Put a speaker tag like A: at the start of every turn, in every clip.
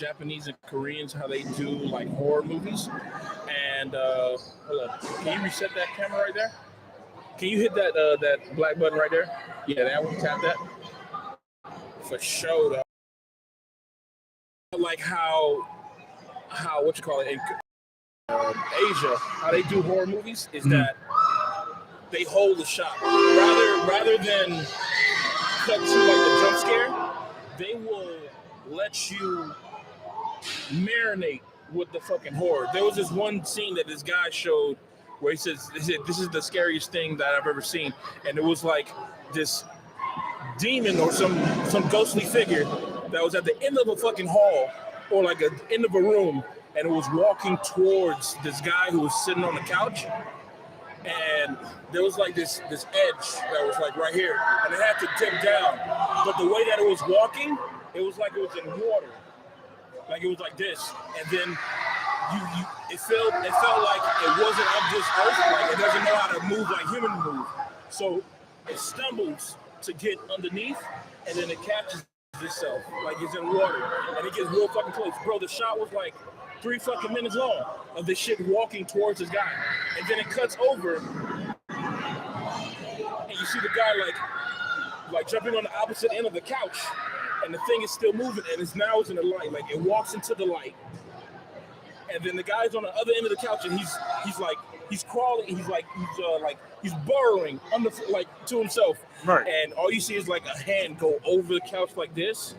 A: Japanese and Koreans how they do like horror movies. And hold on, can you reset that camera right there? Can you hit that black button right there? Yeah, that one. Tap that for sure. Though. Like how what you call it in Asia, how they do horror movies is that they hold the shot rather than cut to like the jump scare. They will let you marinate with the fucking horror. There was this one scene that this guy showed where he said, "This is the scariest thing that I've ever seen," and it was like this demon or some ghostly figure that was at the end of a fucking hall or like the end of a room, and it was walking towards this guy who was sitting on the couch, and there was like this edge that was like right here, and it had to dip down, but the way that it was walking, it was like it was in water. Like it was like this, and then it felt like it wasn't of this earth. Like it doesn't know how to move like humans move. So it stumbles to get underneath, and then it catches itself like it's in water, and it gets real fucking close. Bro, the shot was like 3 fucking minutes long of this shit walking towards this guy, and then it cuts over, and you see the guy like jumping on the opposite end of the couch. And the thing is still moving, and it's in the light. Like it walks into the light, and then the guy's on the other end of the couch, and he's crawling. He's burrowing under like to himself.
B: Right.
A: And all you see is like a hand go over the couch like this,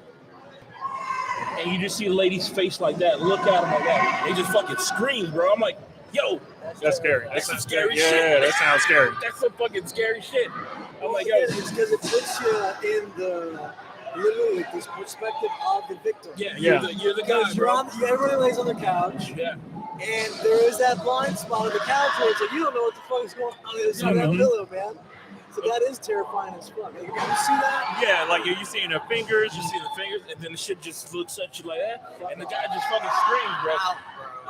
A: and you just see a lady's face like that. Look at him like that. They just fucking scream, bro. I'm like, yo,
B: that's scary.
A: That's some scary
B: shit.
A: Yeah,
B: that sounds scary.
A: That's some fucking scary shit. I'm like, yo,
C: it's because it puts you in the. Literally, this perspective of the victim.
A: Yeah. You're the guy, bro.
C: Everybody lays on their couch.
A: Yeah.
C: And there is that blind spot on the couch where it's like, you don't know what the fuck is going on the other side of that pillow, man. So that is terrifying as fuck. Like, you see that?
B: Yeah, like you seeing the fingers.
A: You see the fingers, and then the shit just looks at you like that, and the guy just fucking screams, bro.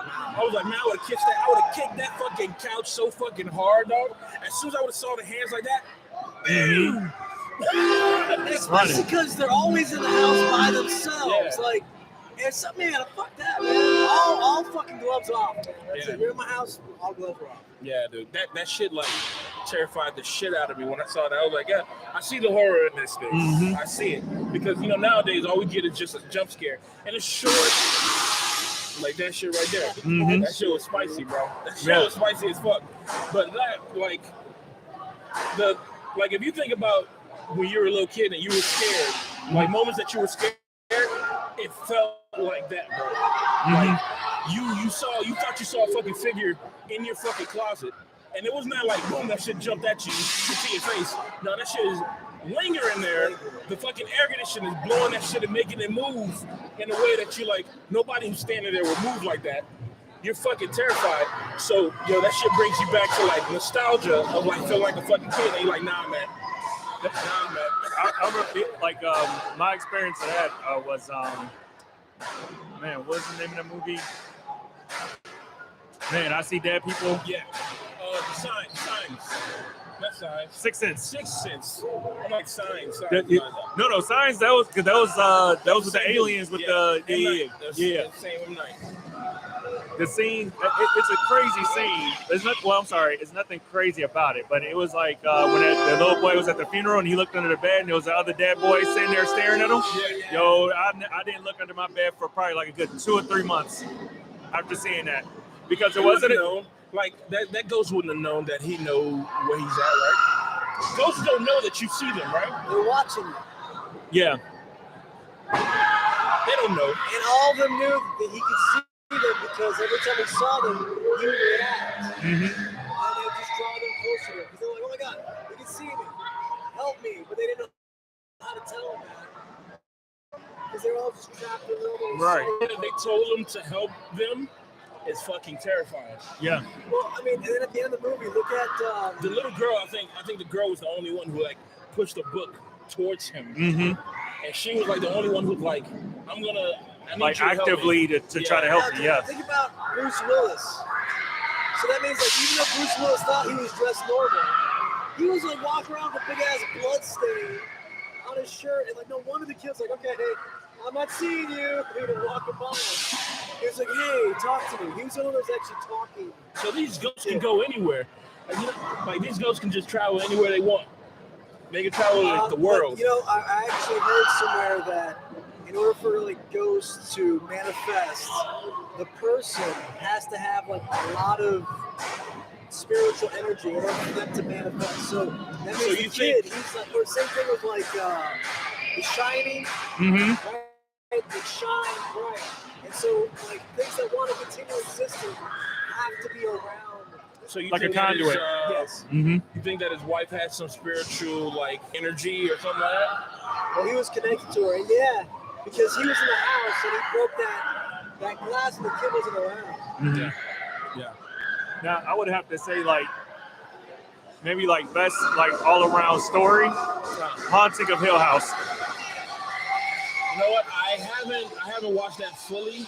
A: I was like, man, I would have kicked that fucking couch so fucking hard, dog. As soon as I would have saw the hands like that,
C: especially because they're always in the house by themselves. Yeah. Like, it's man, fuck that, man. All fucking gloves off. Yeah. You're in my house, all gloves are off.
A: Yeah, dude. That shit like terrified the shit out of me when I saw that. I was like, yeah, I see the horror in this thing. I see it. Because nowadays all we get is just a jump scare. And it's short. Like that shit right there. That shit was spicy, bro. That shit was spicy as fuck. But that if you think about when you were a little kid and you were scared, like moments that you were scared, it felt like that, bro. Like you thought you saw a fucking figure in your fucking closet, and it was not like boom, that shit jumped at you to your face. No, that shit is lingering there. The fucking air conditioner is blowing that shit and making it move in a way that you like nobody who's standing there would move like that. You're fucking terrified. So that shit brings you back to like nostalgia of like feeling like a fucking kid, and you're like, nah, man.
B: I remember like my experience of that was man, what was the name of the movie? Man, I See Dead People.
A: Yeah. The Signs. Not Signs.
B: Sixth Sense.
A: Sixth Sense. I'm like Signs.
B: No, Signs. That was with the aliens with
A: the same night.
B: The scene, it's a crazy scene. It's nothing crazy about it, but it was like when the little boy was at the funeral and he looked under the bed and there was the other dead boy sitting there staring at him.
A: Yeah.
B: Yo, I didn't look under my bed for probably like a good 2 or 3 months after seeing that, because it wasn't
A: like that ghost wouldn't have known that he know where he's at, right? Ghosts don't know that you see them, right?
C: They're watching you.
B: Yeah.
A: They don't know.
C: And all of them knew that he could see them because every time he saw them, he would react. And they would just draw them closer because they're like, oh my God, they can see me. Help me. But they didn't know how to tell him that. Because they were all just trapped in their little
A: They told him to help them. Is fucking terrifying.
B: Yeah.
C: Well, I mean, and then at the end of the movie, look at
A: the little girl. I think the girl was the only one who like pushed the book towards him, and she was like the only one who was like, I need like
B: actively to try to help you. Yeah.
C: Think about Bruce Willis. So that means like even though Bruce Willis thought he was dressed normal, he was like walking around with a big ass blood stain on his shirt, and like no wonder the kid's like, okay, hey, I'm not seeing you. He was walking by him. He was like, hey, talk to me. He was the one that was actually talking.
A: So these ghosts can go anywhere. Like these ghosts can just travel anywhere they want. They can travel like the world.
C: But, you know, I actually heard somewhere that in order for like ghosts to manifest, the person has to have like a lot of spiritual energy in order for them to manifest. So that means
A: So
C: the
A: you
C: kid, he's like, or same thing with like The Shining,
B: Mm-hmm.
C: right? The Shine, right? And so like things that want to continue existing have to be around.
A: So you
B: Like a
A: think that
B: conduit.
C: Yes.
B: Mm-hmm.
A: You think that his wife had some spiritual like energy or something like that?
C: Well, he was connected to her, and yeah, because he was in the house and he broke that glass and the kid wasn't around.
B: Mm-hmm.
A: Yeah.
B: Now, I would have to say, like, maybe like best, like all around story, Haunting of Hill House.
A: You know what? I haven't watched that fully,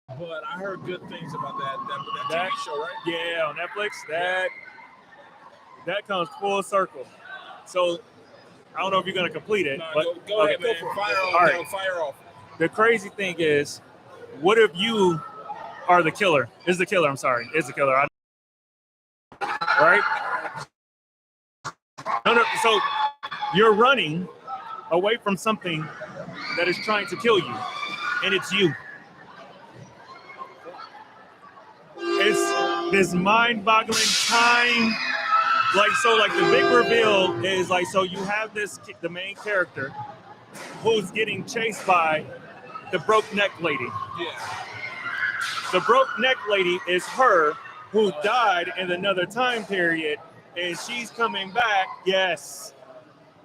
A: but I heard good things about that TV show, right?
B: Yeah, on Netflix. That comes full circle. So I don't know if you're gonna complete it,
A: No,
B: but
A: go ahead, man.
C: go for it.
A: Fire off,
B: All right.
A: dog, fire off.
B: The crazy thing is, what if you are the killer? Is the killer? I'm sorry, is the killer? Right? No. So you're running away from something that is trying to kill you, and it's you. It's this mind-boggling time. Like the big reveal is like, so you have the main character who's getting chased by the broke neck lady.
A: Yeah.
B: The broke neck lady is her who died in another time period, and she's coming back. Yes.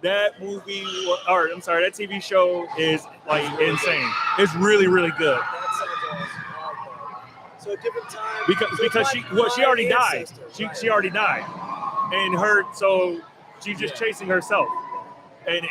B: That movie, or I'm sorry, that TV show is like insane. It's really, really good.
C: That sounds awesome. So a different time.
B: Because she already died. She already died, and so she's just chasing herself. And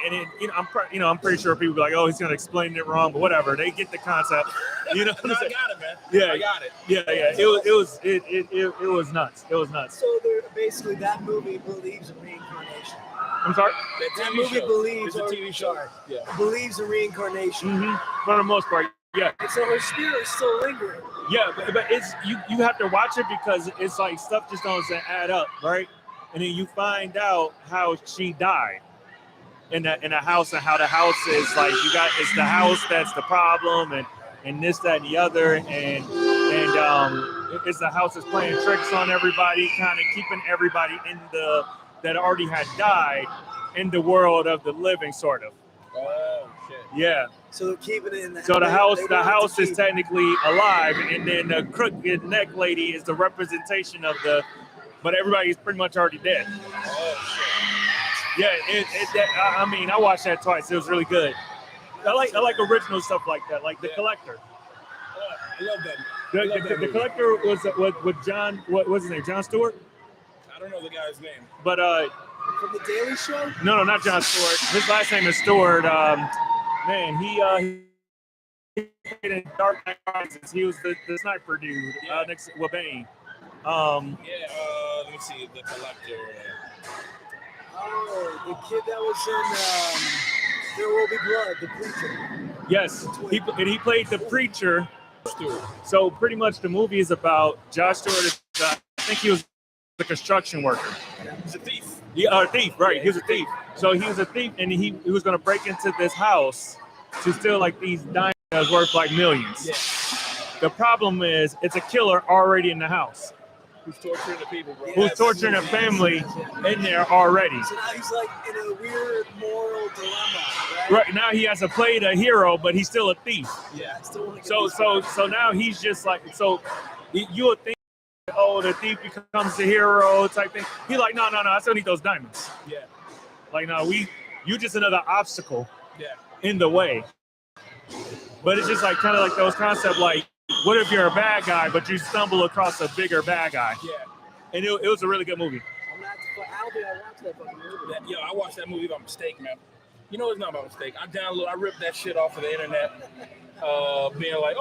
B: I'm pretty sure people be like, oh, he's gonna explain it wrong, but whatever. They get the concept. You know what I'm
A: No, I
B: saying?
A: got it, man.
B: Yeah.
A: I got it.
B: Yeah. It was nuts. It was nuts.
C: So basically, that movie believes in reincarnation.
B: I'm sorry.
C: That
A: TV
C: movie
A: show.
C: believes
A: It's a TV show.
C: sorry,
A: Yeah.
C: believes in reincarnation.
B: Mm-hmm. For the most part, yeah.
C: And so her spirit is still lingering.
B: Yeah, but it's you have to watch it because it's like stuff just doesn't add up, right? And then you find out how she died in a house, and how the house is like, it's the house that's the problem, and this, that, and the other, and it's the house that's playing tricks on everybody, kind of keeping everybody that already had died in the world of the living, sort of.
A: Oh shit.
B: Yeah.
C: So they're keeping it in the
B: So the house
C: to
B: is
C: keep-
B: technically alive, and then the crooked neck lady is the representation of but everybody's pretty much already dead.
A: Oh shit.
B: Yeah, I watched that twice. It was really good. I like original stuff like that, like The Collector.
A: I love that.
B: The Collector was with John. What was his name? Jon Stewart.
A: I don't know the guy's name.
B: But
C: from the Daily Show.
B: no, not Jon Stewart. His last name is Stewart. Man, he played in Dark Knight Rises. He was the sniper dude next to Wabane.
A: Let me see. The Collector.
C: Oh, the kid that was in There Will Be Blood, the preacher.
B: Yes, he played the preacher.
A: Stewart.
B: So pretty much the movie is about Josh Stewart. I think he was a construction worker.
A: He's a thief.
B: A thief, right? He was a thief. So he was a thief, and he was going to break into this house to steal like these diamonds that was worth like millions.
A: Yeah.
B: The problem is it's a killer already in the house
A: Who's torturing the people, bro?
B: who's torturing a family in there already.
C: So now he's like in a weird moral dilemma, right?
B: Right now he has to play the hero, but he's still a thief.
A: Yeah.
C: I still wanna get
B: So
C: these-
B: now he's just like, so you would think, oh, the thief becomes the hero type thing. He's like, no, I still need those diamonds.
A: Yeah.
B: Like, no, you just another obstacle
A: Yeah.
B: in the way. But it's just like kind of like those concepts, like, what if you're a bad guy, but you stumble across a bigger bad guy?
A: Yeah.
B: And it was a really good movie.
C: I'm gonna have to. I watched that fucking movie.
A: I watched that movie by mistake, man. You know it's not by mistake. I ripped that shit off of the internet, being like,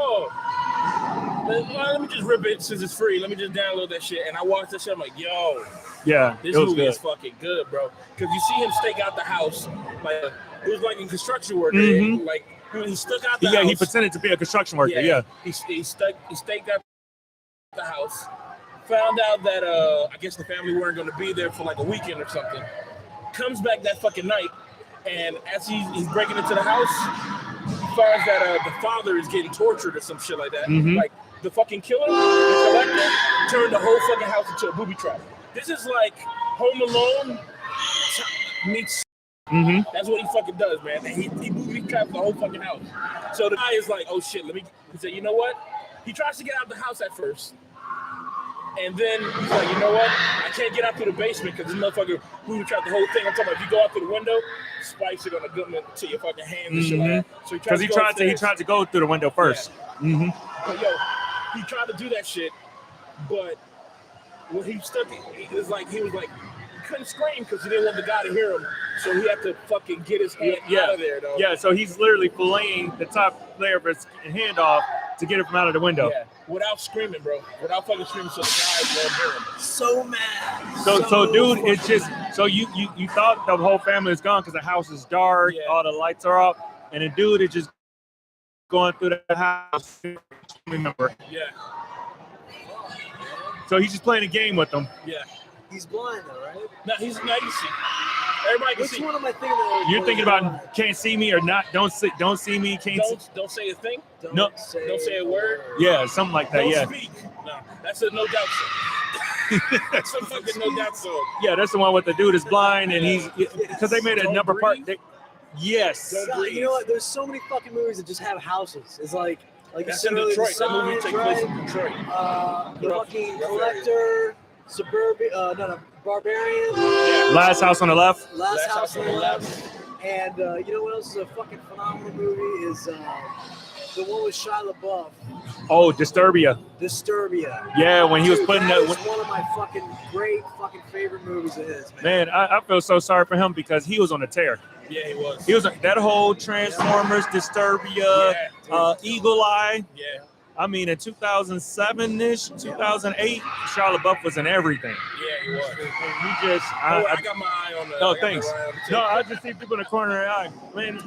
A: let me just rip it since it's free. Let me just download that shit. And I watched that shit. I'm like, yo,
B: Yeah,
A: this
B: it was
A: movie
B: good.
A: is fucking good, bro. Because you see him stake out the house, like it was like in construction work,
B: Mhm.
A: like He stuck out the
B: Yeah,
A: house.
B: he pretended to be a construction worker. Yeah.
A: He staked out the house. Found out that I guess the family weren't going to be there for like a weekend or something. Comes back that fucking night, and as he's breaking into the house, he finds that the father is getting tortured or some shit like that.
B: Mhm.
A: Like the fucking killer, the collector, turned the whole fucking house into a booby trap. This is like Home Alone meets.
B: Mm-hmm.
A: That's what he fucking does, man. And he booby traps the whole fucking house. So the guy is like, oh shit, he said, you know what? He tries to get out of the house at first. And then he's like, you know what? I can't get out through the basement because this motherfucker booby trapped the whole thing. I'm talking about if you go out through the window, spikes are gonna go into your fucking hands and shit like that. So
B: Because he tried to go through the window first.
A: Yeah.
B: Mm-hmm.
A: But yo, he tried to do that shit, but when he stuck, he was like, he couldn't scream because he didn't want the guy to hear him. So he had to fucking get his hand out of there, though.
B: Yeah, so he's literally filleting the top layer of his hand off to get it from out of the window.
A: Yeah, without screaming, bro. Without fucking screaming, so the guys won't hear him.
C: So mad.
B: So dude, it's just so you thought the whole family is gone because the house is dark,
A: Yeah.
B: all the lights are off, and the dude is just going through the house. Remember?
A: Yeah,
B: So he's just playing a game with them.
A: yeah.
C: He's blind though, right?
A: No, you see. Everybody can
C: Which
A: see.
C: one am I thinking of?
B: You're thinking about can't see me or not? Don't see me. Can't see.
A: Don't say a thing.
B: No.
A: Don't say a word.
B: Yeah, something like that.
A: Don't
B: Yeah,
A: speak. No, that's a no doubt song. That's a fucking no doubt song.
B: yeah. That's the one with the dude is blind and he's because they made a
A: Don't
B: number part.
A: breathe.
B: Yes.
A: Don't
C: God,
A: breathe.
C: you know what? There's so many fucking movies that just have houses. It's like you
A: That's
C: said
A: in
C: earlier,
A: Detroit.
C: The
A: That movie
C: Signs,
A: takes place
C: right?
A: in Detroit.
C: The fucking Collector, Suburban, Barbarian,
B: Last house on the left.
C: Last House on the Left, and you know what else is a fucking phenomenal movie is the one with Shia LaBeouf,
B: Oh, Disturbia.
C: Disturbia.
B: Yeah, when he was
C: Dude,
B: putting
C: that
B: that.
C: is one of my fucking great fucking favorite movies of his, man.
B: Man, I feel so sorry for him because he was on a tear.
A: Yeah, he was.
B: He was that whole Transformers, Disturbia, Eagle Eye.
A: Yeah,
B: I mean, in 2007-ish, 2008, Shia LaBeouf was in everything.
A: yeah, he was.
B: And he just,
A: I got my eye on the.
B: no,
A: I got my
B: thanks.
A: eye on the
B: No,
A: tape.
B: I just see people in the corner of the eye. Man,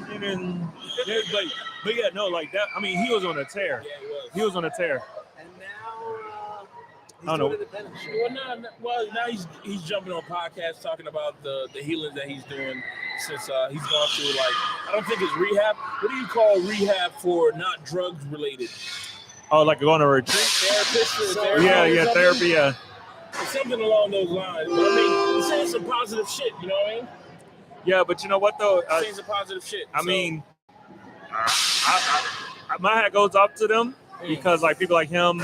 B: but yeah, no, like that. I mean, he was on a tear.
A: Yeah, he was.
B: He was on a tear.
C: And now he's
B: I don't
C: doing
B: know.
C: independent shit.
A: Well, now he's jumping on podcasts talking about the healing that he's doing since he's gone through I don't think it's rehab. What do you call rehab for not drugs related?
B: Oh, like going to a retreat?
A: Therapist or therapy?
B: Yeah,
A: or something?
B: therapy, yeah.
A: Something along those lines. But I mean, he's saying some positive shit. You know what I mean?
B: Yeah, but you know what though?
A: He's saying some positive shit.
B: I mean, my hat goes up to them because like people like him,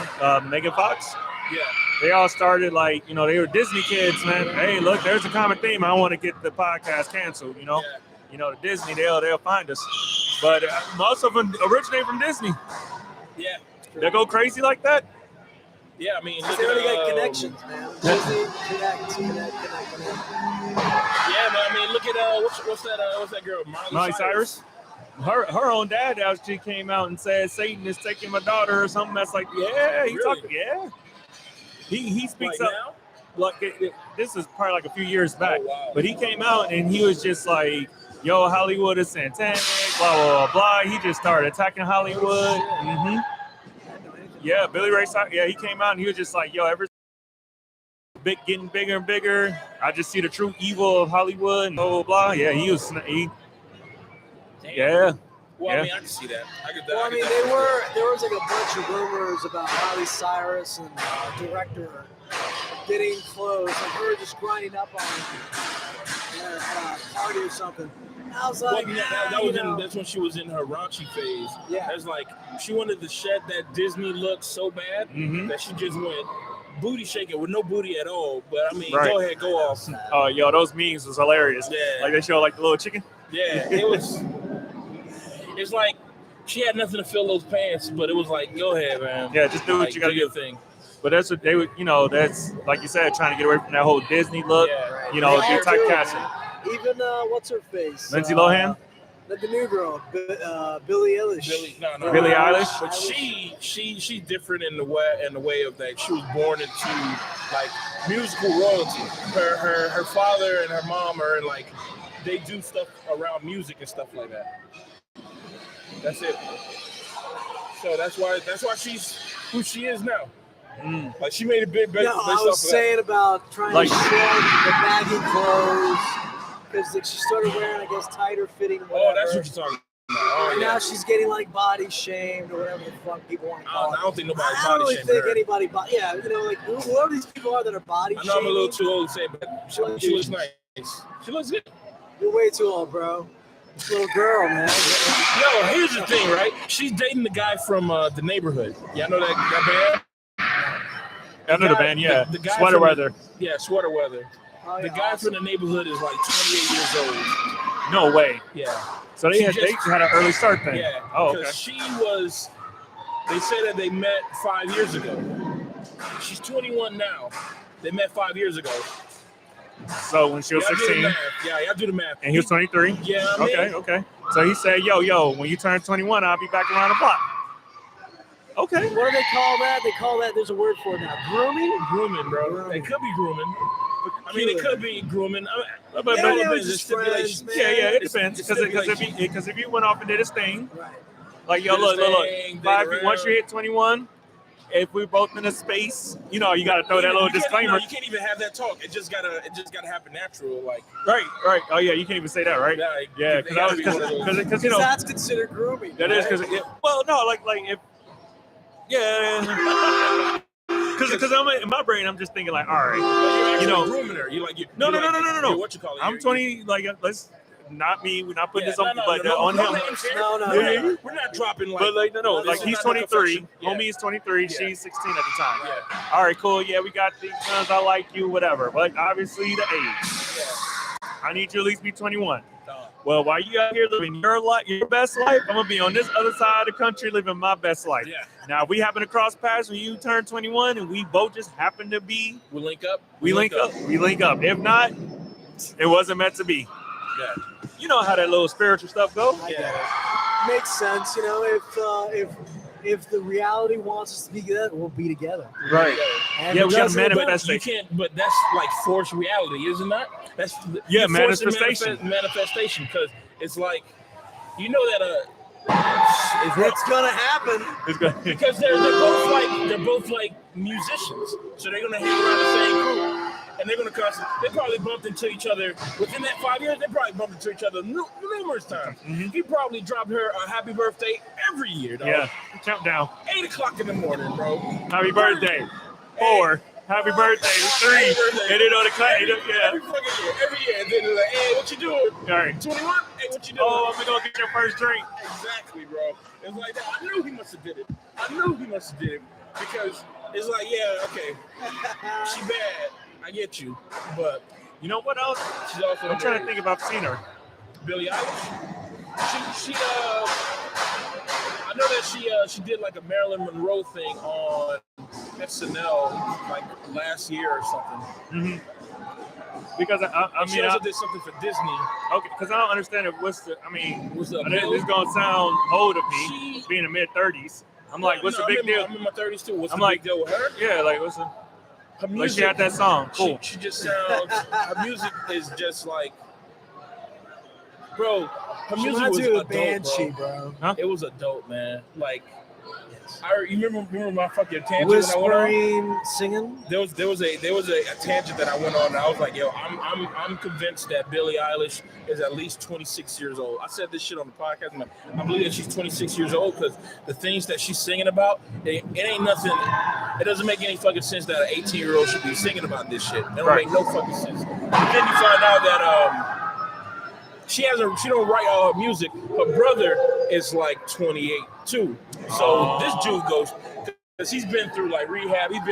B: Megan Fox,
A: yeah,
B: they all started like, you know, they were Disney kids, man. Hey, look, there's a common theme. I want to get the podcast canceled, you know.
A: yeah.
B: You know, the Disney, they'll find us. But most of them originate from Disney.
A: Yeah,
B: They go crazy like that.
A: yeah. I mean,
C: They
A: look
C: already got
A: at,
C: connections, man. Disney, connect.
A: Yeah, but I mean, look at what's that girl?
B: Miley Cyrus. Her own dad actually came out and said Satan is taking my daughter or something. That's like, yeah, he
A: Really?
B: talking, yeah. He speaks
A: Like
B: up.
A: now?
B: Like this is probably like a few years back,
A: Oh, wow.
B: but he came out and he was just like, "Yo, Hollywood is satanic, blah blah blah blah." He just started attacking Hollywood. Hmm Yeah, Billy Ray Cyrus. Yeah, he came out and he was just like, "Yo, getting bigger and bigger. I just see the true evil of Hollywood." And blah blah blah. Yeah, he.
A: Damn.
B: Yeah.
A: Well,
B: Yeah.
A: I mean, I can see that.
C: Well, I mean, there was like a bunch of rumors about Miley Cyrus and director getting close, like her just grinding up on at a party or something. And I was like,
A: that's when she was in her raunchy phase.
C: Yeah.
A: That's like she wanted to shed that Disney look so bad
B: Mhm.
A: that she just went booty shaking with no booty at all. But I mean,
B: Right.
A: go ahead, go off.
B: Oh, yo, those memes was hilarious.
A: Yeah.
B: Like they show like the little chicken.
A: Yeah, it was. It's like she had nothing to fill those pants, but it was like, go ahead, man.
B: Yeah, just do what
A: Like,
B: you gotta
A: do your
B: do.
A: thing.
B: But that's what they would, you know, that's like you said, trying to get away from that whole Disney look.
A: Yeah.
B: You know,
C: They
B: get
C: all do,
B: typecasting.
C: man. Even what's her face?
B: Lindsay Lohan?
C: The new girl, Billie Eilish.
B: Billie Eilish?
A: But she's different in the way of that. She was born into like musical royalty. Her father and her mom are like they do stuff around music and stuff like that. That's it. So that's why she's who she is now. Like she made a big bet.
C: No, I was saying about trying
B: Like-
C: to shed the baggy clothes because like, she started wearing, I guess, tighter fitting. Whatever.
A: Oh, that's what you're talking about. Oh,
C: And
A: yeah.
C: now she's getting like body shamed or whatever the fuck people want to call
A: I
C: it.
A: don't think nobody's
C: I don't
A: body
C: really
A: shaming
C: think
A: her.
C: anybody. Yeah, you know, like whoever these people are that are body
A: I know I'm a little
C: shaming.
A: too old to say, it, but she looks nice. She looks good.
C: You're way too old, bro. This little girl, man.
A: Yo, here's the thing, right? She's dating the guy from The Neighborhood. Yeah, I know that
B: I know the
A: guy-
B: band, yeah.
A: the guy
B: Sweater
A: from-
B: weather.
A: band. Yeah, Sweater Weather.
C: Oh,
A: The
C: yeah,
A: guy
C: awesome.
A: from The Neighborhood is like 28 years old.
B: No way.
A: Yeah.
B: So they
A: She
B: had
A: just-
B: an early start thing.
A: Yeah.
B: Oh,
A: Because
B: okay.
A: she was, they say that they met 5 years ago. She's 21 now. They met 5 years ago.
B: So when she was
A: Y'all do the
B: 16
A: math. Yeah, y'all do the math.
B: and he was 23.
A: Yeah, I mean,
B: Okay. So he said, yo, when you turn 21, I'll be back around the block. Okay.
C: What do they call that? They call that. There's a word for it now. Grooming.
A: grooming, bro.
C: Grooming.
A: It could be grooming. I mean, it could be grooming.
B: But
C: Yeah,
A: it
C: they were
A: depends.
C: just
A: It's stipulations.
C: friends,
B: yeah,
C: man.
B: it depends.
A: It's
B: Because if you went off and did his thing,
C: Right.
B: like yo,
A: Did his
B: look.
A: thing, did
B: Once
A: around.
B: you hit 21, if we're both in a space, you know, you got to throw that little
A: You can't-
B: disclaimer.
A: no, you can't even have that talk. It just gotta happen natural. Like,
B: Right. Oh yeah, you can't even say that, right?
A: like,
B: Yeah,
A: they gotta be one of those.
B: because you know
C: That's considered grooming.
B: that is
C: right?
B: because well no like if yeah because I'm in my brain I'm just thinking like all right
A: You're
B: you know
A: grooming her. You like you.
B: No.
A: What you call it?
B: I'm 20 like let's not me we're not putting this on
A: no
B: on him
A: names here.
C: No, no,
B: Yeah,
C: no.
B: yeah.
A: We're not dropping like.
B: but like no
A: this
B: like
A: is
B: he's
A: not no
B: 23
A: confession. Yeah.
B: homie is 23
A: Yeah.
B: she's 16 at the time
A: Yeah.
B: all right cool yeah we got these guns I like you whatever but obviously the age I need you to at least be 21. Well, while you out here living your best life, I'm gonna be on this other side of the country living my best life.
A: Yeah.
B: Now, if we happen to cross paths when you turn 21 and we both just happen to be,
A: We link up.
B: we link up. If not, it wasn't meant to be.
A: Yeah.
B: You know how that little spiritual stuff go.
C: I get it. Makes sense, you know. If the reality wants us to be together, we'll be together.
B: Right.
C: And
B: Yeah,
C: it
B: we gotta
C: doesn't-
B: manifest.
A: But you can't. But that's like forced reality, isn't that? That's
B: Yeah,
A: you're forcing
B: manifestation.
A: Manifestation, because it's like, you know that
C: It's gonna happen.
B: It's good.
A: because they're both like musicians, so they're gonna hang around the same group, and they're gonna constantly. They probably bumped into each other within that 5 years. They probably bumped into each other numerous times.
B: Mhm.
A: He probably dropped her a happy birthday every year, dog.
B: Yeah. Countdown.
A: 8:00 in the morning, bro.
B: Happy birthday. 4. Happy birthday. 3.
A: Happy birthday.
B: And then on the cut.
A: Every fucking year, every year. And then they're like, hey, what you doing?
B: All right.
A: 21? Hey, what you doing?
B: Oh, I'm gonna go get your first drink.
A: Exactly, bro. It's like that. I knew he must have did it. Because it's like, yeah, okay, she bad. I get you, but
B: You know what else?
A: she's also.
B: I'm trying to think if I've seen her.
A: Billie Eilish. I know that she did like a Marilyn Monroe thing on SNL like last year or something.
B: Because I
A: She
B: mean,
A: also did something for Disney.
B: okay, because I don't understand it. What's the? I mean,
A: Was the
B: this is gonna sound old of me,
A: She-
B: being in mid 30s. I'm like, what's the big deal?
A: I'm in my 30s too. What's
B: I'm
A: the
B: like-
A: big deal with her?
B: Yeah, like what's the?
A: Her
B: Like
A: music.
B: she had that song. Cool.
A: She just sounds. Her music is just like, bro. Her
C: She
A: music
C: reminds
A: was
C: me of
A: adult,
C: Banshee,
A: bro.
C: bro.
A: It was adult, man. Like, you remember my fucking tangent when I went on?
C: Whispering, singing.
A: There was a tangent that I went on, and I was like, yo, I'm convinced that Billie Eilish is at least 26 years old. I said this shit on the podcast. I'm like, I believe that she's 26 years old because the things that she's singing about, it ain't nothing. It doesn't make any fucking sense that an 18-year-old should be singing about this shit. It don't
B: Right.
A: make no fucking sense. But then you find out that she don't write all her music. Her brother is like 28 too. So this dude goes, because he's been through like rehab. He's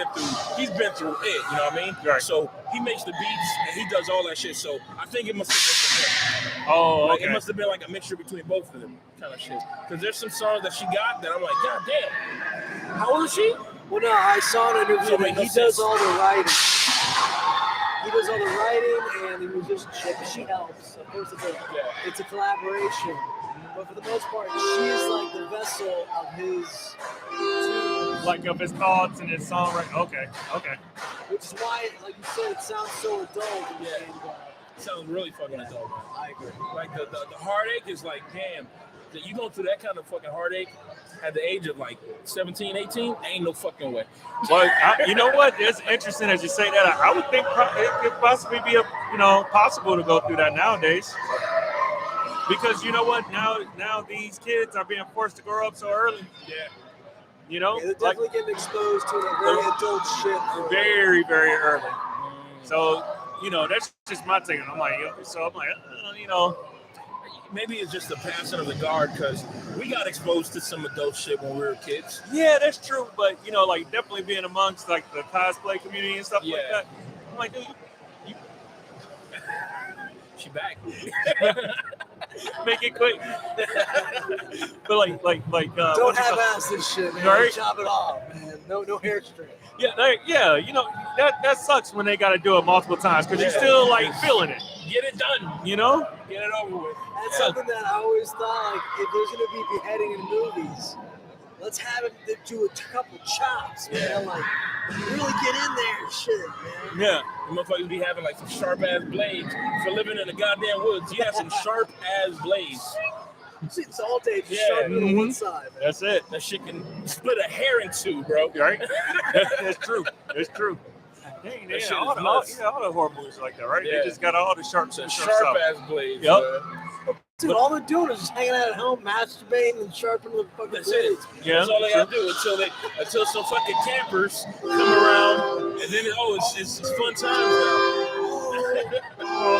A: been through it. You know what I mean?
B: Right.
A: So he makes the beats and he does all that shit. So I think it must have been
B: Oh,
A: like
B: okay.
A: it must have been like a mixture between both of them kind of shit. Because there's some songs that she got that I'm like, God damn. How old is she?
C: Well, no, I saw an interview
A: So
C: that
A: make no
C: he
A: sense.
C: does all the writing. He does all the writing and the musicianship. She helps. Of course, it's a collaboration. But for the most part, she is like the vessel of his tunes.
B: Like of his thoughts and his songwriting. Okay.
C: Which is why, like you said, it sounds so adult.
A: Yeah. It sounds really fucking adult, man.
C: I agree.
A: Like the heartache is like, damn. You going through that kind of fucking heartache at the age of like 17, 18? Ain't no fucking way.
B: Well, you know what? It's interesting as you say that. I would think it could possibly be possible to go through that nowadays. Because you know what? Now these kids are being forced to grow up so early.
A: Yeah.
B: You know,
C: Yeah, they're definitely getting exposed to the very adult shit.
B: very, very early. So, that's just my take. I'm like,
A: maybe it's just the passing of the guard because we got exposed to some adult shit when we were kids.
B: Yeah, that's true. But, like definitely being amongst like the cosplay community and stuff like that. I'm like, dude,
A: she back.
B: Make it quick. But like
C: don't have ass this shit, man.
B: Right?
C: Chop it off, man. No hair string.
B: Yeah, that sucks when they got to do it multiple times because you're still like feeling it.
A: Get it done.
B: You know?
A: Get it over with.
C: That's something that I always thought, like, if there's going to be beheading in movies, let's have him do a couple chops, man. Like, really get in there and shit, man.
B: Yeah.
A: The motherfuckers be having, like, some sharp-ass blades for living in the goddamn woods. You have some sharp-ass blades.
C: See, it's all day just sharpen on one side, man.
B: That's it.
A: That shit can split a hair in two, bro.
B: Right? That's true. That's true. Dang, all the horror movies are like that, right?
A: Yeah.
B: They just got all the sharp stuff.
A: Sharp-ass blades.
B: Yep.
C: Dude, all they're doing is just hanging out at home, masturbating and sharpening the fucking
A: That's
C: blades.
A: it.
B: Yeah,
A: that's all they gotta do until some fucking campers come around, and then it's fun times now.
B: Oh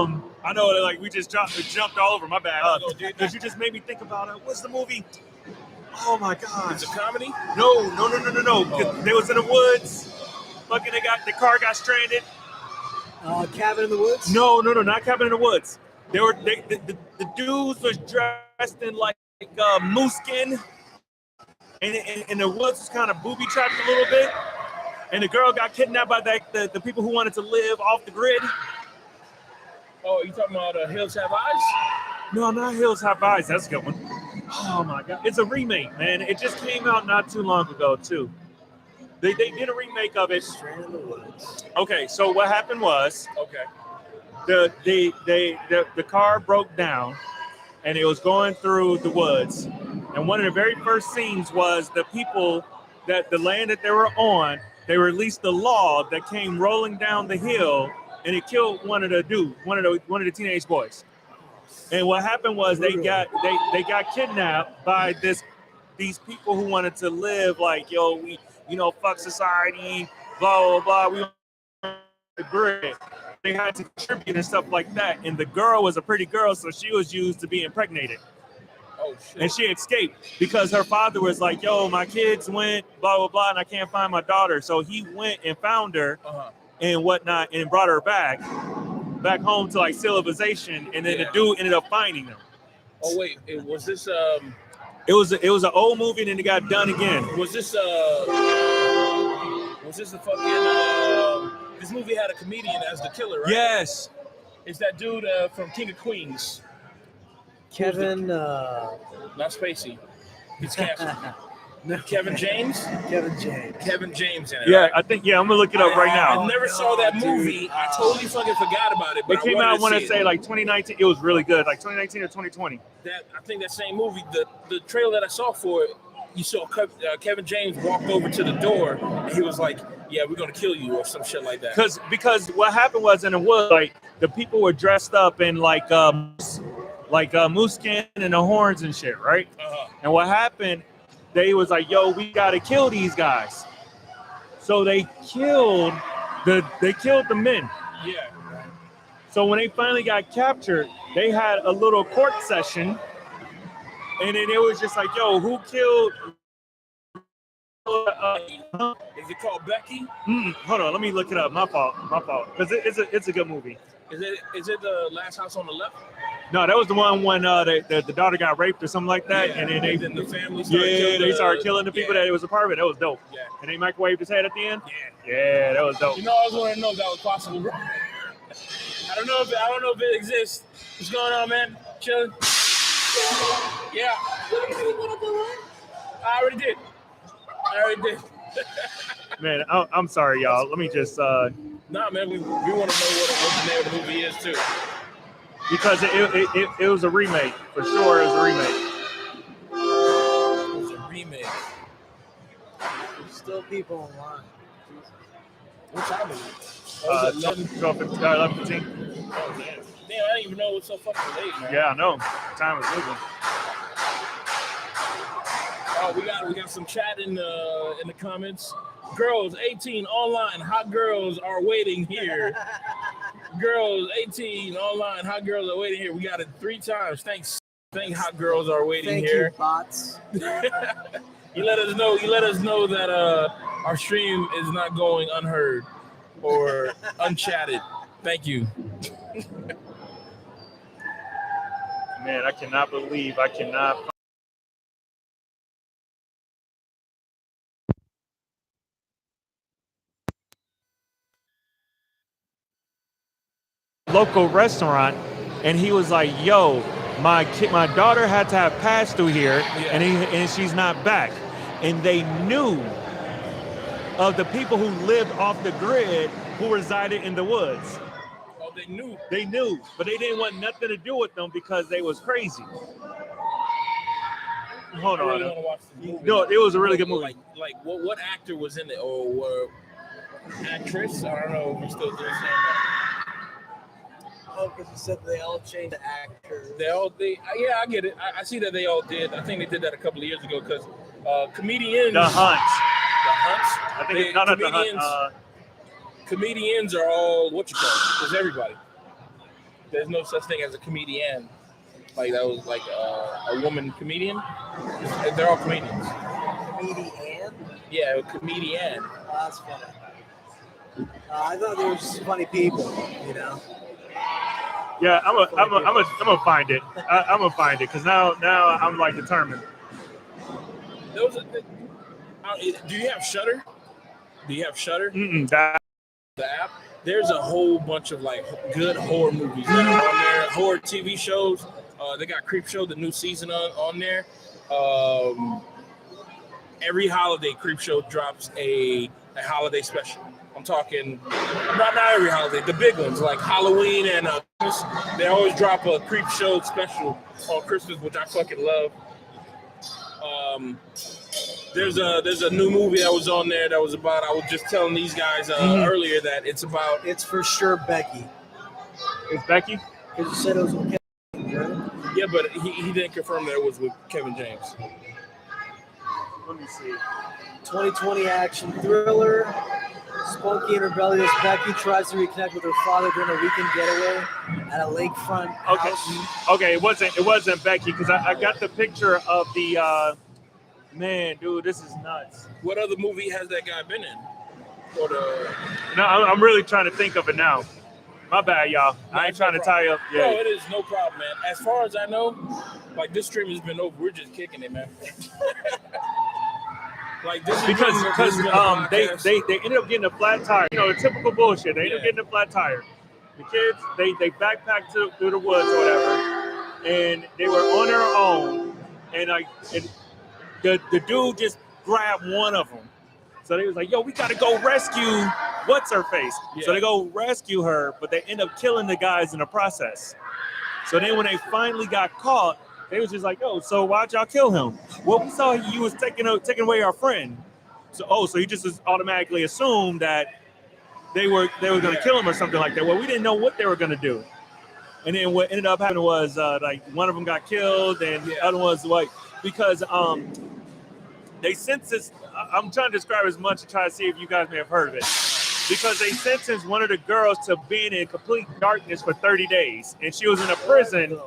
B: man, I know that like we just jumped all over. My bad. Because you just made me think about it. What's the movie? Oh my god!
A: It's a comedy?
B: No. They was in the woods. Fucking, the car got stranded.
C: Cabin in the Woods?
B: No, not Cabin in the Woods. The dudes was dressed in like moose skin, and the woods was kind of booby trapped a little bit, and the girl got kidnapped by the people who wanted to live off the grid.
A: Oh, you talking about Hills Have Eyes?
B: No, not Hills Have Eyes. That's a good one. Oh my god, it's a remake, man. It just came out not too long ago too. They did a remake of it.
C: Stranded in the Woods.
B: Okay, so what happened was
A: Okay.
B: the car broke down and it was going through the woods, and one of the very first scenes was the people that the land that they were on, they released a log that came rolling down the hill and it killed one of the teenage boys. And what happened was they got kidnapped by these people who wanted to live like, we fuck society, blah blah blah, we want the grid. They had to contribute and stuff like that. And the girl was a pretty girl, so she was used to be impregnated.
A: Oh, shit.
B: And she escaped because her father was like, my kids went, blah, blah, blah, and I can't find my daughter. So he went and found her and whatnot and brought her back home to like civilization. And then the dude ended up finding them.
A: Oh, wait. Was this...
B: It was an old movie and then it got done again.
A: Was this the fucking... this movie had a comedian as the killer, right?
B: Yes.
A: It's that dude from King of Queens.
C: Kevin...
A: Not Spacey. He's canceled.
C: No.
A: Kevin James?
C: Kevin James in it.
B: Yeah,
C: right?
B: I think, I'm going to look it up right now.
A: I never saw that movie. I totally fucking forgot about it. But
B: It came out, I want to say, like 2019. It was really good, like 2019 or 2020.
A: I think that same movie, the trailer that I saw for it, you saw Kevin James walked over to the door and he was like, "Yeah, we're gonna kill you" or some shit like that.
B: Because what happened was in the woods, like the people were dressed up in like moose skin and the horns and shit, right? And what happened? They was like, we gotta kill these guys. So they killed the men.
A: Yeah.
B: So when they finally got captured, they had a little court session, and then it was just like, who killed?
A: Is it called Becky?
B: Hold on, let me look it up. My fault. Because it's a good movie.
A: Is it the Last House on the Left?
B: No, that was the one when the daughter got raped or something like that, and then
A: the family started
B: killing the people that it was a part of it. That was dope.
A: Yeah.
B: And they microwaved his head at the end.
A: Yeah,
B: that was dope.
A: I was wanting to know if that was possible, bro. I don't know if it exists. What's going on, man? Chilling. Yeah. I already did.
B: Man, I'm sorry, y'all. Let me just.
A: Nah, man, we want to know what the name of the movie is too.
B: because it was a remake for sure. It was a remake.
A: It was a remake.
C: There's still people online.
A: What time is it? Oh, it's 11.
B: 11:15.
A: Oh, damn. Damn, I didn't even know it was so fucking late, man.
B: Yeah, I know. Time is moving.
A: Oh, we got some chat in the comments. Girls 18 online, hot girls are waiting here. Girls 18 online, hot girls are waiting here. We got it 3 times. Thanks, hot girls are waiting
C: Thank
A: here.
C: you, bots.
A: You let us know. You let us know that our stream is not going unheard or unchatted. Thank you.
B: Man, I cannot believe I cannot. Local restaurant, and he was like, "Yo, my daughter had to have passed through here, and she's not back." And they knew of the people who lived off the grid who resided in the woods.
A: Oh, they knew.
B: They knew, but they didn't want nothing to do with them because they was crazy. Hold
A: I
B: on.
A: really want to watch this movie.
B: No, it was a really good movie.
A: Like what actor was in it, or actress? I don't know if we're still doing that.
C: Oh, because you said they all changed the actors.
A: Yeah, I get it. I see that they all did. I think they did that a couple of years ago because comedians.
B: The Hunts.
A: The Hunts.
B: I think it's not the Hunt.
A: Comedians are all what you call it. It's everybody. There's no such thing as a comedian. Like that was like a woman comedian. They're all comedians.
C: Comedian?
A: Yeah, a comedian.
C: Oh, that's funny. I thought they were just funny people, you know.
B: Yeah, I'm gonna find it. I'm gonna find it because now I'm like determined.
A: Do you have Shudder? Do you have Shudder?
B: That
A: The app. There's a whole bunch of like good horror movies that are on there. Horror TV shows. They got Creepshow, the new season on there. Every holiday, Creepshow drops a holiday special. I'm talking not every holiday, the big ones like Halloween and Christmas. They always drop a Creepshow special on Christmas, which I fucking love. There's a new movie that was on there that was about. I was just telling these guys earlier that it's about.
C: It's for sure Becky.
B: It's Becky?
C: Because you said it was with Kevin, right?
A: Yeah, but he didn't confirm that it was with Kevin James.
B: Let me see.
C: 2020 action thriller. Spunky and rebellious Becky tries to reconnect with her father during a weekend getaway at a lakefront house.
B: Okay, it wasn't Becky because I got the picture of the man, dude. This is nuts.
A: What other movie has that guy been in?
B: No, I'm really trying to think of it now. My bad, y'all.
A: No,
B: I ain't trying to tie up. Yeah.
A: No, it is no problem, man. As far as I know, like this stream has been over. We're just kicking it, man. Like this is
B: because they
A: they
B: ended up getting a flat tire. You know, the typical bullshit. They ended up getting a flat tire. The kids they backpacked through the woods or whatever, and they were on their own. And the dude just grabbed one of them. So they was like, "Yo, we gotta go rescue what's her face."
A: Yeah.
B: So they go rescue her, but they end up killing the guys in the process. So then when they finally got caught, they was just like, "Oh, so why'd y'all kill him?" Well, we saw you was taking away our friend. So he just automatically assumed that they were gonna kill him or something like that. Well, we didn't know what they were gonna do. And then what ended up happening was like one of them got killed, and the other one was like because they sentenced. I'm trying to describe as much to try to see if you guys may have heard of it. Because they sentenced one of the girls to being in complete darkness for 30 days, and she was in a prison.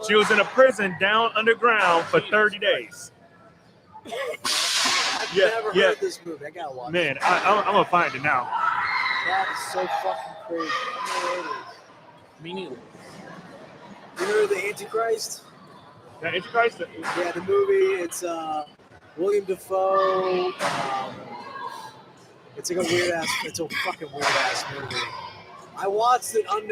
B: She was in a prison down underground for 30 days.
C: I've never heard this movie. I gotta watch it.
B: Man, I'm gonna find it now.
C: That is so fucking crazy. I don't know what it is.
A: Me neither.
C: You know the Antichrist?
B: The Antichrist?
C: Yeah, the movie. It's William Dafoe. It's like a weird ass. It's a fucking weird ass movie. I watched it unknown.